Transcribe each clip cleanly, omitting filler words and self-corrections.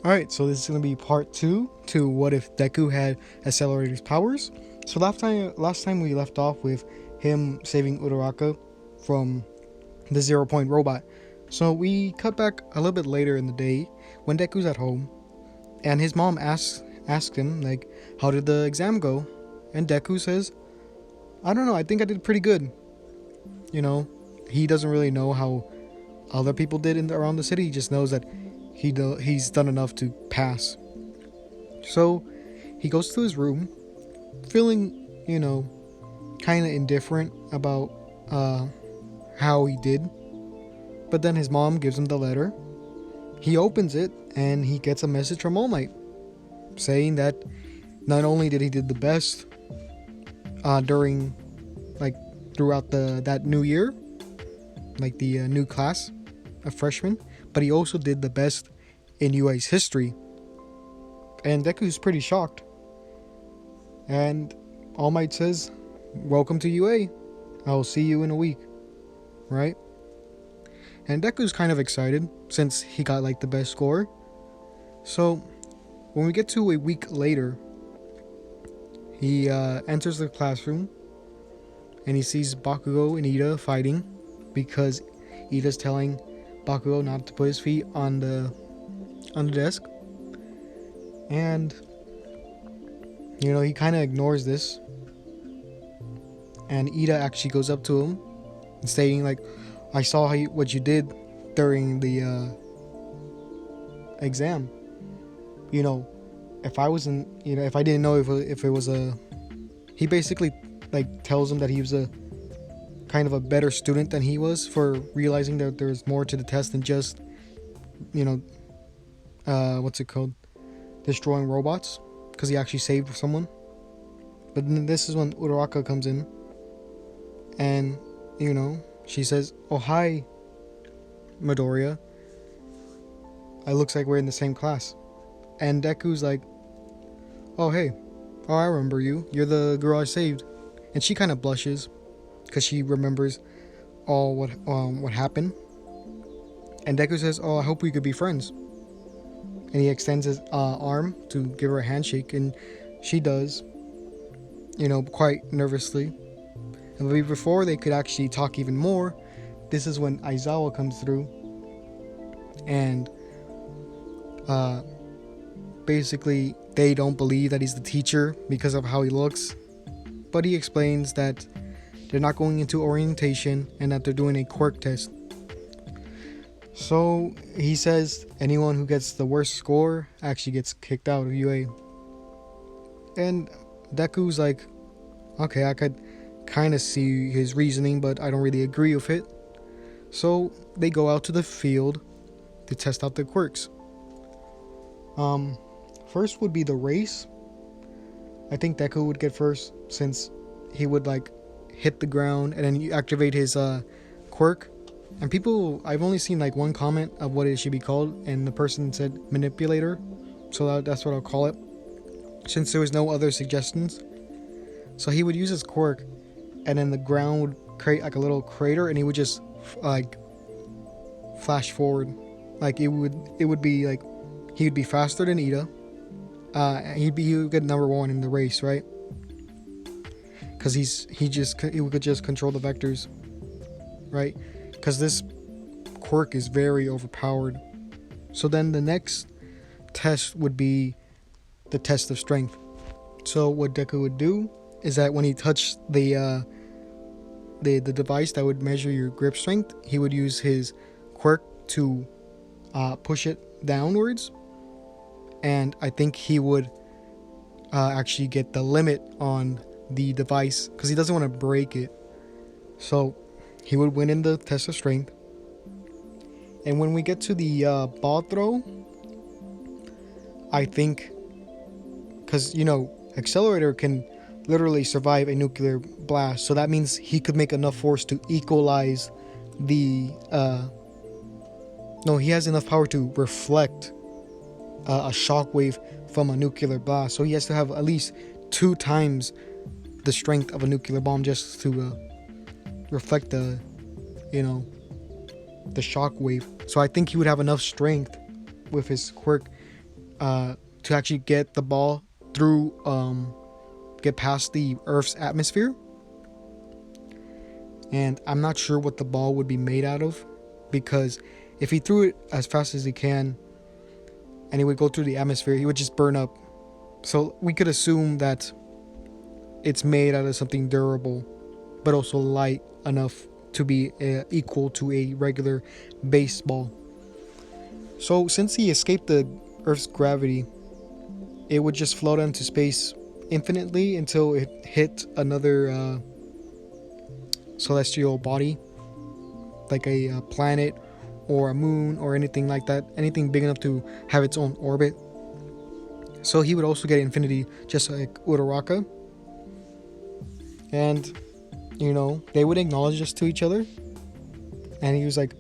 Alright, so this is going to be part 2 to what if Deku had Accelerators powers. So last time we left off with him saving Uraraka from the 0 Point robot. So we cut back a little bit later in the day when Deku's at home, and his mom asked him, like, how did the exam go? And Deku says, I don't know, I think I did pretty good. You know, he doesn't really know how other people did around the city. He just knows that he's done enough to pass. So he goes to his room, feeling, kind of indifferent about how he did. But then his mom gives him the letter. He opens it and he gets a message from All Might saying that not only did he did the best during, like, throughout that new year, like the new class of freshmen, but he also did the best in UA's history. And Deku's pretty shocked. And All Might says, welcome to UA. I'll see you in a week. Right? And Deku's kind of excited since he got like the best score. So when we get to a week later, he enters the classroom and he sees Bakugo and Ida fighting because Ida's telling Bakugo not to put his feet on the desk. And he kind of ignores this. And Ida actually goes up to him and stating, like, I saw what you did during the exam. If I wasn't, if I didn't know if it was a, he basically like tells him that he was a kind of a better student than he was for realizing that there's more to the test than just, what's it called, destroying robots, because he actually saved someone. But then this is when Uraraka comes in, and she says, oh hi Midoriya, it looks like we're in the same class. And Deku's like, oh hey, oh I remember you, you're the girl I saved. And she kind of blushes because she remembers all what happened. And Deku says, oh, I hope we could be friends. And he extends his arm to give her a handshake, and she does, quite nervously. And before they could actually talk even more, this is when Aizawa comes through, and basically they don't believe that he's the teacher because of how he looks. But he explains that they're not going into orientation and that they're doing a quirk test. So he says anyone who gets the worst score actually gets kicked out of UA. And Deku's like, okay, I could kind of see his reasoning, but I don't really agree with it. So they go out to the field to test out the quirks. First would be the race. I think Deku would get first since he would like hit the ground and then you activate his quirk. And people, I've only seen like one comment of what it should be called, and the person said manipulator, so that's what I'll call it, since there was no other suggestions. So he would use his quirk, and then the ground would create like a little crater, and he would just like flash forward. Like it would be like he would be faster than Ida. He would get number 1 in the race, right? Because he could just control the vectors, right? Because this quirk is very overpowered. So then the next test would be the test of strength. So what Deku would do is that when he touched the device that would measure your grip strength, he would use his quirk to push it downwards, and I think he would actually get the limit on the device because he doesn't want to break it. So he would win in the test of strength. And when we get to the ball throw, I think, because Accelerator can literally survive a nuclear blast, so that means he could make enough force to equalize the he has enough power to reflect a shockwave from a nuclear blast. So he has to have at least 2 times the strength of a nuclear bomb just to reflect the shockwave. So I think he would have enough strength with his quirk to actually get the ball through, get past the Earth's atmosphere. And I'm not sure what the ball would be made out of, because if he threw it as fast as he can and it would go through the atmosphere, he would just burn up. So we could assume that it's made out of something durable, but also light enough to be equal to a regular baseball. So since he escaped the Earth's gravity, it would just float into space infinitely until it hit another celestial body, like a planet or a moon or anything like that, anything big enough to have its own orbit. So he would also get infinity, just like Uraraka. And, you know, they would acknowledge this to each other. And he was like,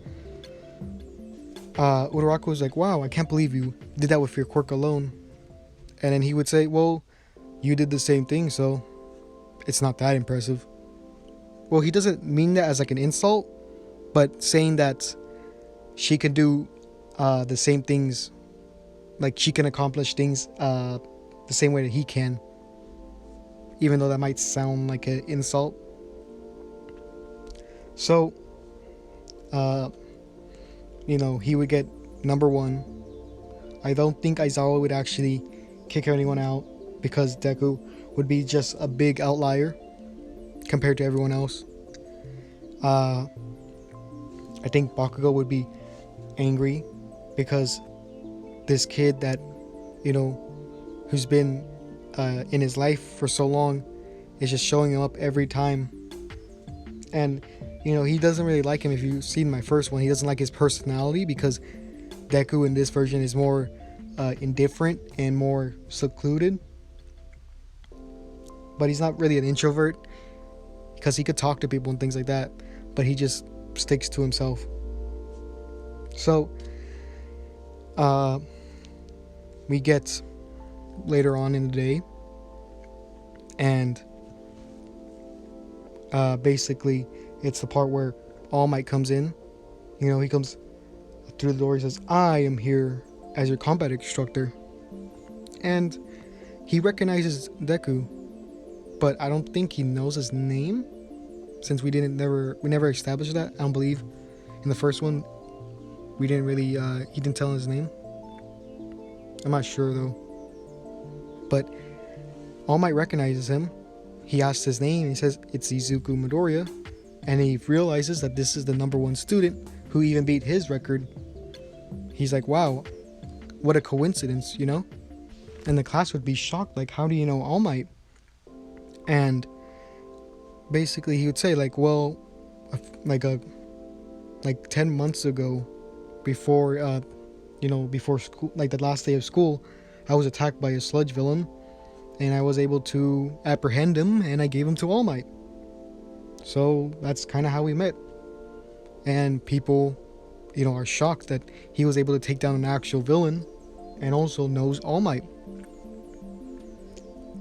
Uraraka was like, wow, I can't believe you did that with your quirk alone. And then he would say, well, you did the same thing, so it's not that impressive. Well, he doesn't mean that as like an insult, but saying that she can do the same things, like she can accomplish things the same way that he can, even though that might sound like an insult. So, you know, he would get number 1. I don't think Aizawa would actually kick anyone out, because Deku would be just a big outlier compared to everyone else. I think Bakugo would be angry because this kid that, you know, who's been in his life for so long is just showing him up every time. And, you know, he doesn't really like him. If you've seen my first one, he doesn't like his personality, because Deku in this version is more indifferent and more secluded. But he's not really an introvert, because he could talk to people and things like that, but he just sticks to himself. So we get later on in the day, and basically it's the part where All Might comes in. You know, he comes through the door, he says, I am here as your combat instructor. And he recognizes Deku, but I don't think he knows his name, since we never established that. I don't believe in the first one we didn't really he didn't tell his name. I'm not sure though. But All Might recognizes him. He asks his name and he says it's Izuku Midoriya, and he realizes that this is the number 1 student who even beat his record. He's like, wow, what a coincidence, you know? And the class would be shocked, like, how do you know All Might? And basically he would say, like, well, like 10 months ago, before before school, like the last day of school, I was attacked by a sludge villain, and I was able to apprehend him, and I gave him to All Might. So that's kind of how we met. And people, you know, are shocked that he was able to take down an actual villain and also knows All Might.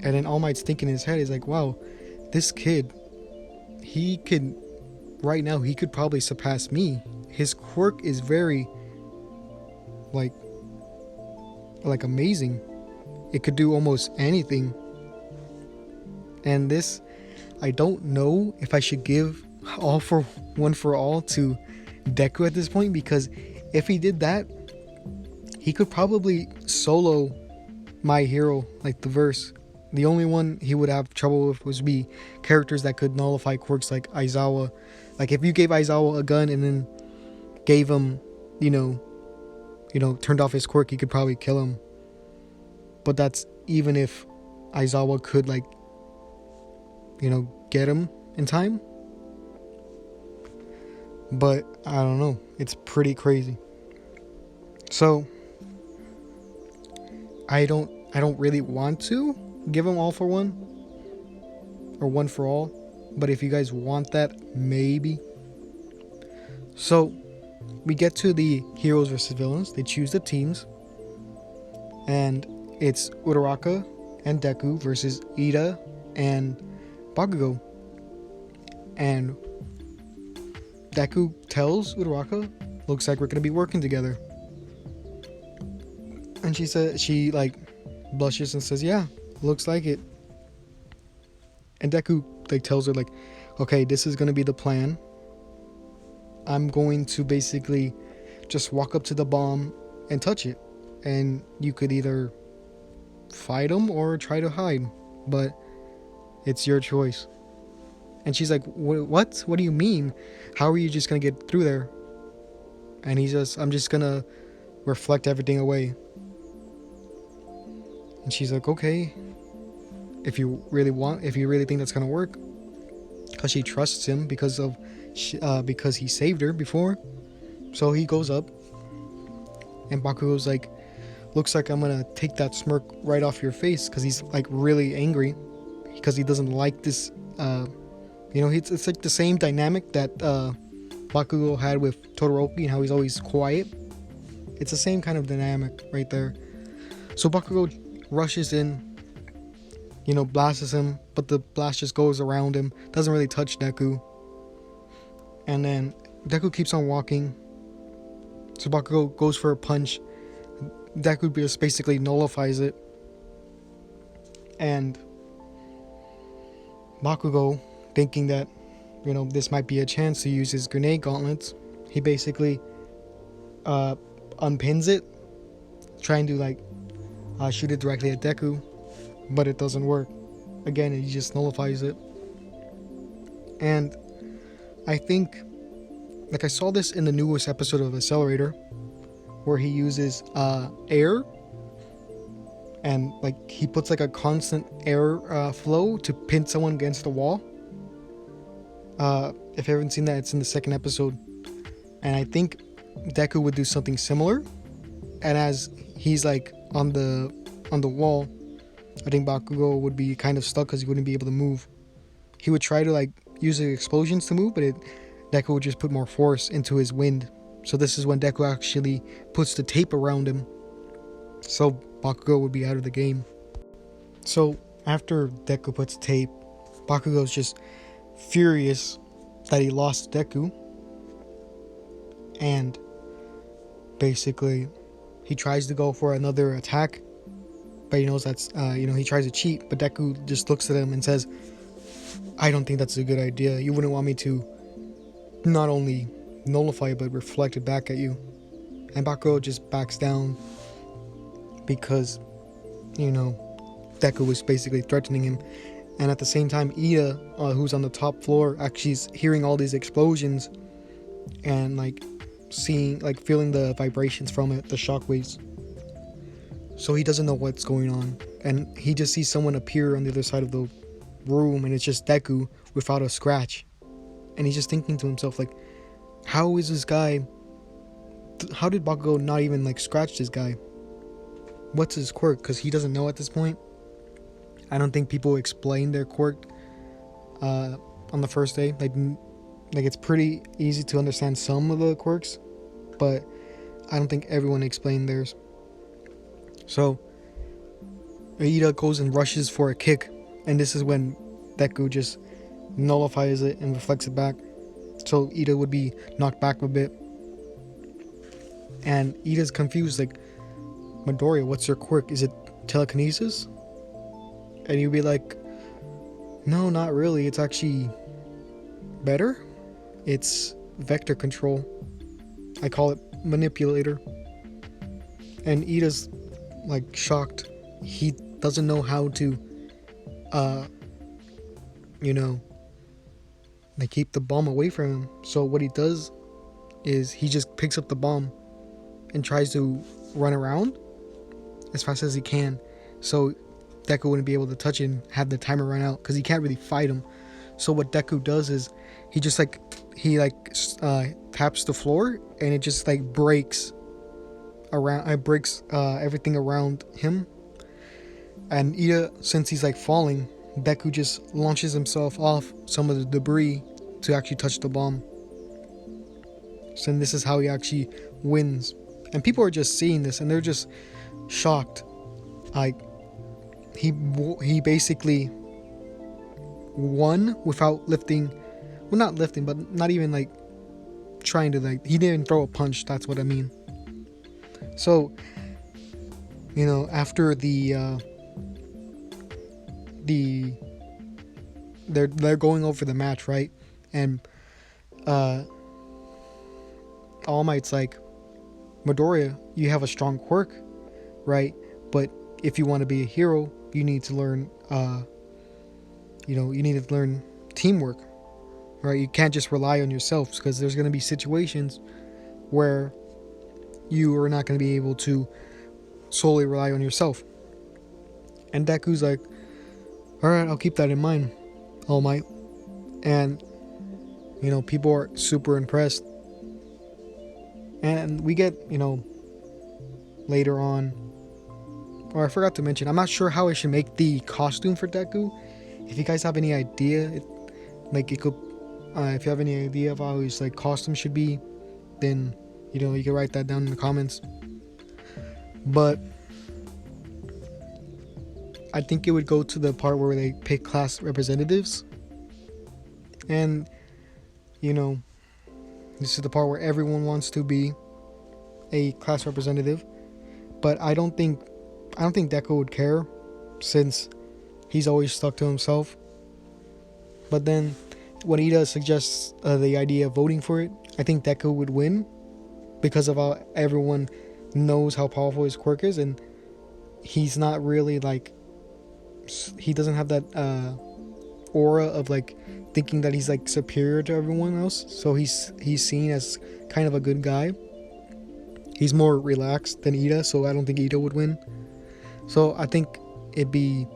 And then All Might's thinking in his head, he's like, wow, this kid, he could, right now, he could probably surpass me. His quirk is very, like amazing. It could do almost anything. And this, I don't know if I should give All for One for All to Deku at this point, because if he did that, he could probably solo My Hero, like the verse. The only one he would have trouble with would be characters that could nullify quirks, like Aizawa. Like if you gave Aizawa a gun and then gave him, you know, turned off his quirk, he could probably kill him. But that's even if Aizawa could, like, you know, get him in time. But I don't know, it's pretty crazy. So I don't really want to give him All for One or One for All, but if you guys want that, maybe. So we get to the heroes versus villains. They choose the teams, and it's Uraraka and Deku versus Ida and Bakugo. And Deku tells Uraraka, looks like we're going to be working together. And she like blushes and says, "Yeah, looks like it." And Deku like tells her like, "Okay, this is gonna be the plan. I'm going to basically just walk up to the bomb and touch it, and you could either fight him or try to hide, but it's your choice." And she's like, "What? What do you mean? How are you just gonna get through there?" And I'm just gonna reflect everything away. And she's like, "Okay, if you really think that's gonna work," because she trusts him because he saved her before. So he goes up, and Bakugo's like, "Looks like I'm gonna take that smirk right off your face," because he's like really angry because he doesn't like this. It's like the same dynamic that Bakugo had with Todoroki and how he's always quiet. It's the same kind of dynamic right there. So Bakugo rushes in, blasts him, but the blast just goes around him, doesn't really touch Deku. And then Deku keeps on walking. So Bakugo goes for a punch. Deku just basically nullifies it. And Bakugo, thinking that, this might be a chance to use his grenade gauntlets, he basically unpins it, trying to shoot it directly at Deku, but it doesn't work. Again, he just nullifies it. And I think, I saw this in the newest episode of Accelerator, where he uses air, and he puts a constant air flow to pin someone against the wall. If you haven't seen that, it's in the second episode. And I think Deku would do something similar. And as he's on the wall, I think Bakugo would be kind of stuck because he wouldn't be able to move. He would try to use the explosions to move, but Deku would just put more force into his wind. So this is when Deku actually puts the tape around him, so Bakugo would be out of the game. So after Deku puts tape, Bakugo's just furious that he lost Deku, and basically he tries to go for another attack, but he knows that's he tries to cheat, but Deku just looks at him and says, "I don't think that's a good idea. You wouldn't want me to not only nullify it but reflect it back at you." And Bakugo just backs down because Deku was basically threatening him. And at the same time, Ida, who's on the top floor, actually is hearing all these explosions and feeling the vibrations from it, the shockwaves. So he doesn't know what's going on, and he just sees someone appear on the other side of the room, and it's just Deku without a scratch. And he's just thinking to himself, how is this guy? How did Bakugo not even scratch this guy? What's his quirk? Because he doesn't know at this point. I don't think people explain their quirk on the first day. It's pretty easy to understand some of the quirks, but I don't think everyone explained theirs. So Ida goes and rushes for a kick, and this is when Deku just nullifies it and reflects it back, so Ida would be knocked back a bit. And Ida's confused, "Midoriya, what's your quirk? Is it telekinesis?" And you'd be like, "No, not really. It's actually better. It's vector control. I call it manipulator." And Ida's shocked. He doesn't know how to keep the bomb away from him. So what he does is he just picks up the bomb and tries to run around as fast as he can, so Deku wouldn't be able to touch it and have the timer run out, because he can't really fight him. So what Deku does is he just taps the floor, and it just breaks everything around him. And Ida, since he's falling, Deku just launches himself off some of the debris to actually touch the bomb. So this is how he actually wins. And people are just seeing this and they're just shocked. He basically won without lifting. Well, not lifting, but not even trying to he didn't throw a punch. That's what I mean. So after they're going over the match, right? And All Might's like, Midoriya, you have a strong quirk, right? But if you want to be a hero, you need to learn you need to learn teamwork, right? You can't just rely on yourself, because there's going to be situations where you are not going to be able to solely rely on yourself. And Deku's like, alright, I'll keep that in mind, All Might. And people are super impressed. And we get, later on, or I forgot to mention, I'm not sure how I should make the costume for Deku. If you guys have any idea, if you have any idea of how his costume should be, then you can write that down in the comments. But I think it would go to the part where they pick class representatives, and this is the part where everyone wants to be a class representative. But I don't think Deku would care, since he's always stuck to himself. But then when Ida suggests the idea of voting for it, I think Deku would win, because of how everyone knows how powerful his quirk is, and he's not really he doesn't have that aura of thinking that he's superior to everyone else. So he's seen as kind of a good guy. He's more relaxed than Ida, so I don't think Ida would win. So I think it'd be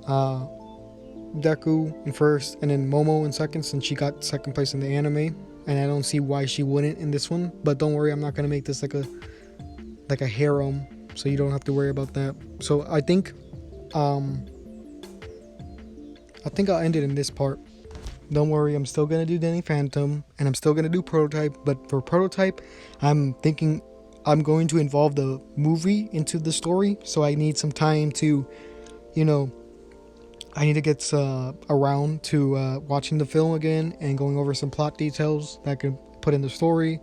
Deku in first, and then Momo in second, since she got second place in the anime, and I don't see why she wouldn't in this one. But don't worry, I'm not gonna make this like a harem, so you don't have to worry about that. So I think I'll end it in this part. Don't worry, I'm still gonna do Danny Phantom, and I'm still gonna do Prototype. But for Prototype, I'm thinking I'm going to involve the movie into the story, so I need some time to, I need to get around to watching the film again and going over some plot details that I can put in the story.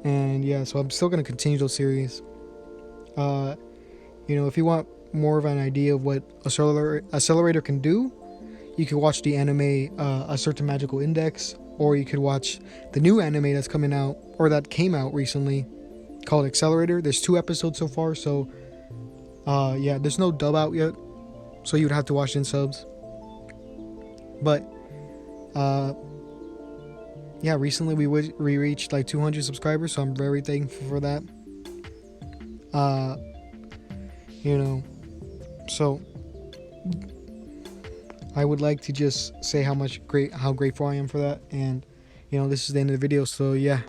And yeah, so I'm still going to continue those series. If you want more of an idea of what Accelerator can do, you can watch the anime A Certain Magical Index, or you could watch the new anime that's coming out, or that came out recently, called Accelerator. There's 2 episodes so far, so yeah, there's no dub out yet, so you'd have to watch it in subs. But yeah, recently we reached 200 subscribers, so I'm very thankful for that. So I would like to just say how grateful I am for that. And this is the end of the video, so yeah.